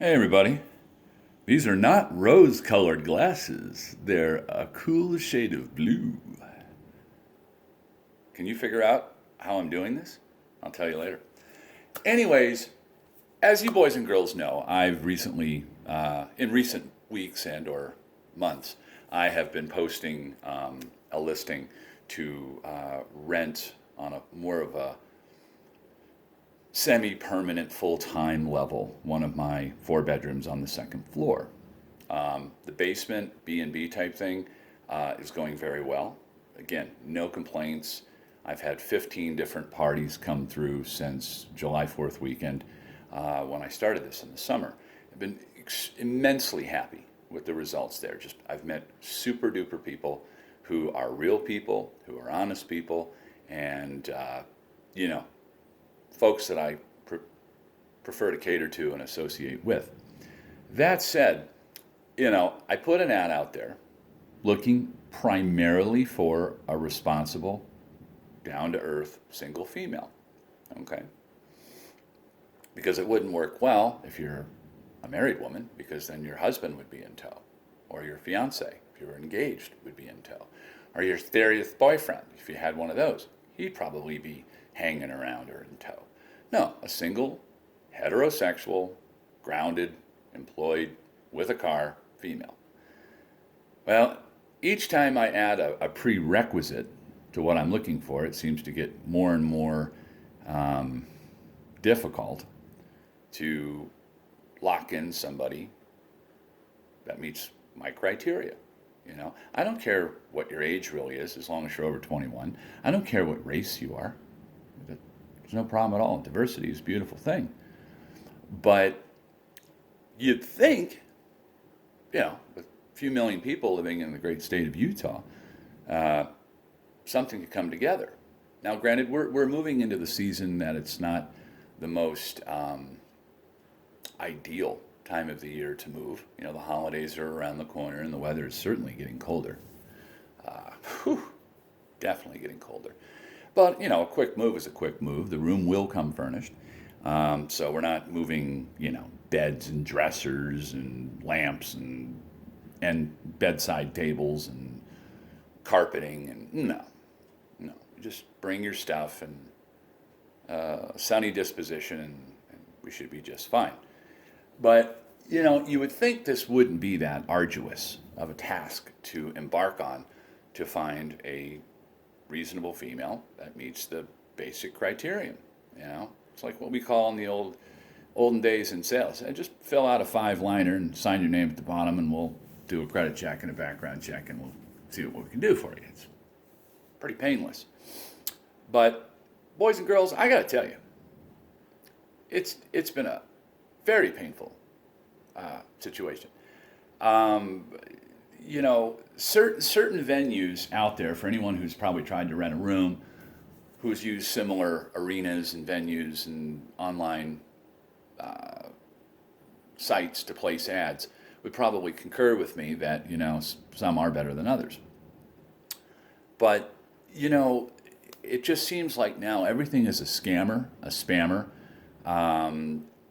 Hey everybody. These are not rose-colored glasses. They're a cool shade of blue. Can you figure out how I'm doing this? I'll tell you later. Anyways, as you boys and girls know, I've recently, in recent weeks and or months, I have been posting a listing to rent on a more of a semi-permanent full-time level one of my four bedrooms on the second floor. The basement B&B type thing is going very well. Again, no complaints. I've had 15 different parties come through since July 4th weekend when I started this in the summer. I've been immensely happy with the results there. Just I've met super duper people who are real people, who are honest people, and you know, folks that I prefer to cater to and associate with. That said, I put an ad out there looking primarily for a responsible, down to earth single female. Okay? Because it wouldn't work well if you're a married woman, because then your husband would be in tow, or your fiance, if you were engaged, would be in tow, or your 30th boyfriend, if you had one of those, he'd probably be hanging around or in tow. No, a single, heterosexual, grounded, employed, with a car, female. Well, each time I add a prerequisite to what I'm looking for, it seems to get more and more difficult to lock in somebody that meets my criteria. I don't care what your age really is, as long as you're over 21. I don't care what race you are. There's no problem at all. Diversity is a beautiful thing. But you'd think, with a few million people living in the great state of Utah, something could come together. Now, granted, we're moving into the season that it's not the most ideal time of the year to move. The holidays are around the corner, and the weather is certainly getting colder. Whew, definitely getting colder. But, a quick move is a quick move. The room will come furnished. So we're not moving, beds and dressers and lamps and bedside tables and carpeting. And no. Just bring your stuff and sunny disposition, and we should be just fine. But, you would think this wouldn't be that arduous of a task to embark on to find a reasonable female that meets the basic criterion. It's like what we call in the olden days in sales. Just fill out a 5-liner and sign your name at the bottom, and we'll do a credit check and a background check, and we'll see what we can do for you. It's pretty painless. But boys and girls, I got to tell you, it's been a very painful situation. Certain venues out there, for anyone who's probably tried to rent a room, who's used similar arenas and venues and online sites to place ads, would probably concur with me that, some are better than others. But, it just seems like now everything is a scammer, a spammer,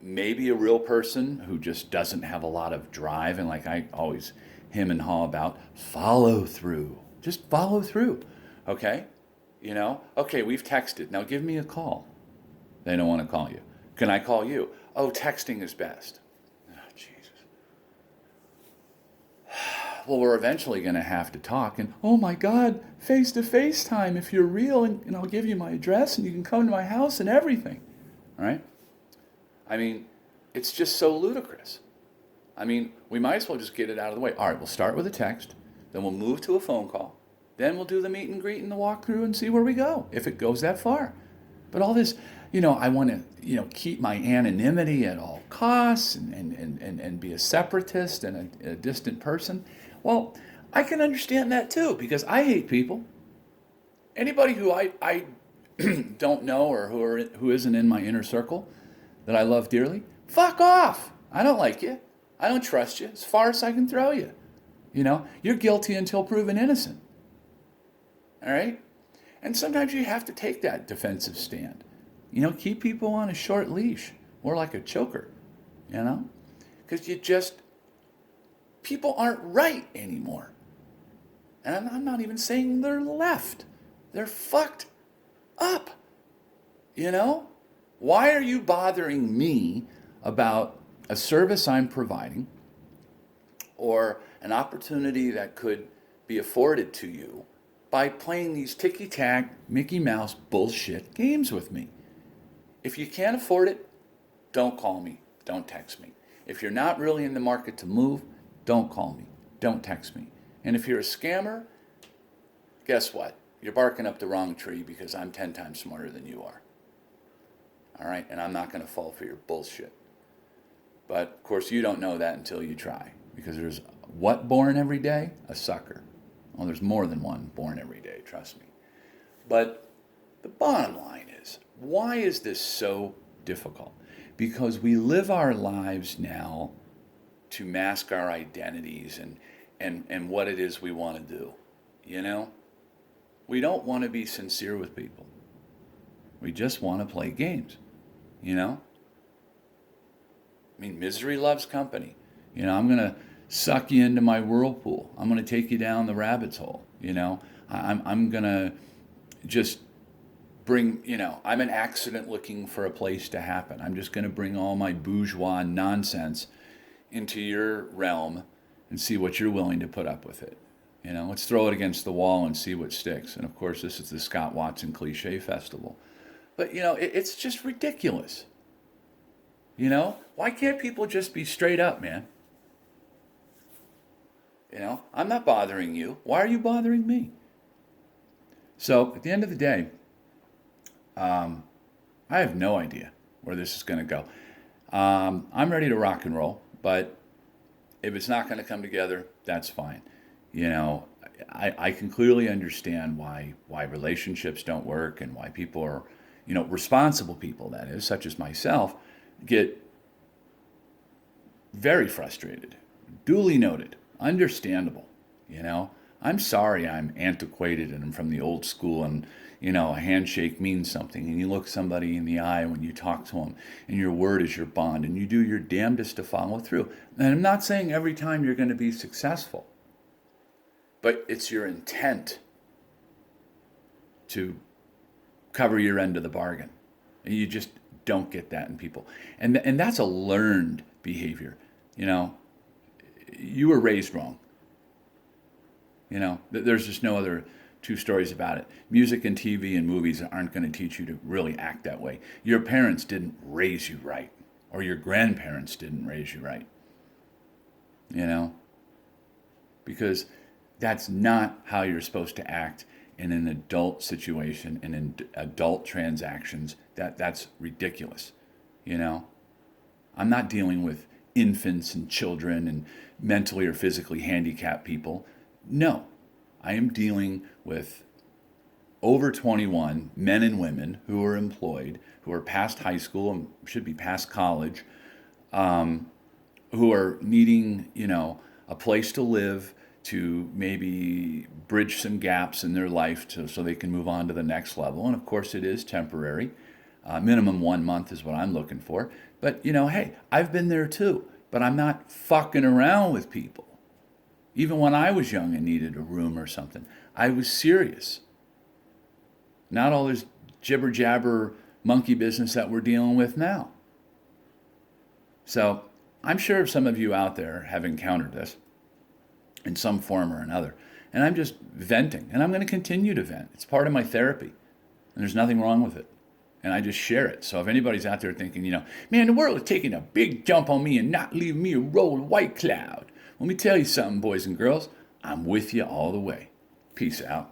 maybe a real person who just doesn't have a lot of drive. And like I always him and haw about, follow through. Just follow through. Okay? Okay, we've texted. Now give me a call. They don't want to call you. Can I call you? Oh, texting is best. Oh, Jesus. Well, we're eventually going to have to talk. And, oh my God, face-to-face time if you're real. And I'll give you my address and you can come to my house and everything. All right? I mean, it's just so ludicrous. I mean, we might as well just get it out of the way. All right, we'll start with a text. Then we'll move to a phone call. Then we'll do the meet and greet and the walkthrough and see where we go, if it goes that far. But all this, I want to, keep my anonymity at all costs and be a separatist and a distant person. Well, I can understand that too, because I hate people. Anybody who I don't know or who isn't in my inner circle that I love dearly, fuck off. I don't like you. I don't trust you as far as I can throw you. You're guilty until proven innocent. All right? And sometimes you have to take that defensive stand. Keep people on a short leash, more like a choker, Because people aren't right anymore. And I'm not even saying they're left. They're fucked up. You know? Why are you bothering me about a service I'm providing or an opportunity that could be afforded to you by playing these ticky-tack, Mickey Mouse bullshit games with me? If you can't afford it, don't call me. Don't text me. If you're not really in the market to move, don't call me. Don't text me. And if you're a scammer, guess what? You're barking up the wrong tree because I'm 10 times smarter than you are. All right? And I'm not going to fall for your bullshit. But, of course, you don't know that until you try. Because there's what born every day? A sucker. Well, there's more than one born every day, trust me. But the bottom line is, why is this so difficult? Because we live our lives now to mask our identities and what it is we want to do. You know? We don't want to be sincere with people. We just want to play games. You know? I mean, misery loves company. You know, I'm going to suck you into my whirlpool. I'm going to take you down the rabbit's hole. You know? I'm going to just bring, you know, I'm an accident looking for a place to happen. I'm just going to bring all my bourgeois nonsense into your realm and see what you're willing to put up with it. You know, let's throw it against the wall and see what sticks. And of course, this is the Scott Watson Cliche Festival. But, you know, it's just ridiculous. You know, why can't people just be straight up, man? You know, I'm not bothering you. Why are you bothering me? So at the end of the day, I have no idea where this is going to go. I'm ready to rock and roll, but if it's not going to come together, that's fine. You know, I can clearly understand why relationships don't work and why people are, you know, responsible people, that is, such as myself, get very frustrated. Duly noted. Understandable. You know, I'm sorry I'm antiquated and I'm from the old school and, you know, a handshake means something and you look somebody in the eye when you talk to them and your word is your bond and you do your damnedest to follow through. And I'm not saying every time you're going to be successful, but it's your intent to cover your end of the bargain. And you just don't get that in people. And that's a learned behavior. You know, you were raised wrong. You know, there's just no other two stories about it. Music and TV and movies aren't going to teach you to really act that way. Your parents didn't raise you right, or your grandparents didn't raise you right. You know, because that's not how you're supposed to act in an adult situation and in adult transactions. That's ridiculous. You know, I'm not dealing with infants and children and mentally or physically handicapped people. No, I am dealing with over 21 men and women who are employed, who are past high school and should be past college, who are needing, you know, a place to live, to maybe bridge some gaps in their life so they can move on to the next level. And of course it is temporary. Minimum 1 month is what I'm looking for. But, you know, hey, I've been there too. But I'm not fucking around with people. Even when I was young and needed a room or something, I was serious. Not all this jibber-jabber monkey business that we're dealing with now. So I'm sure some of you out there have encountered this in some form or another. And I'm just venting. And I'm going to continue to vent. It's part of my therapy. And there's nothing wrong with it. And I just share it. So if anybody's out there thinking, you know, man, the world is taking a big jump on me and not leaving me a rolled white cloud. Let me tell you something, boys and girls. I'm with you all the way. Peace out.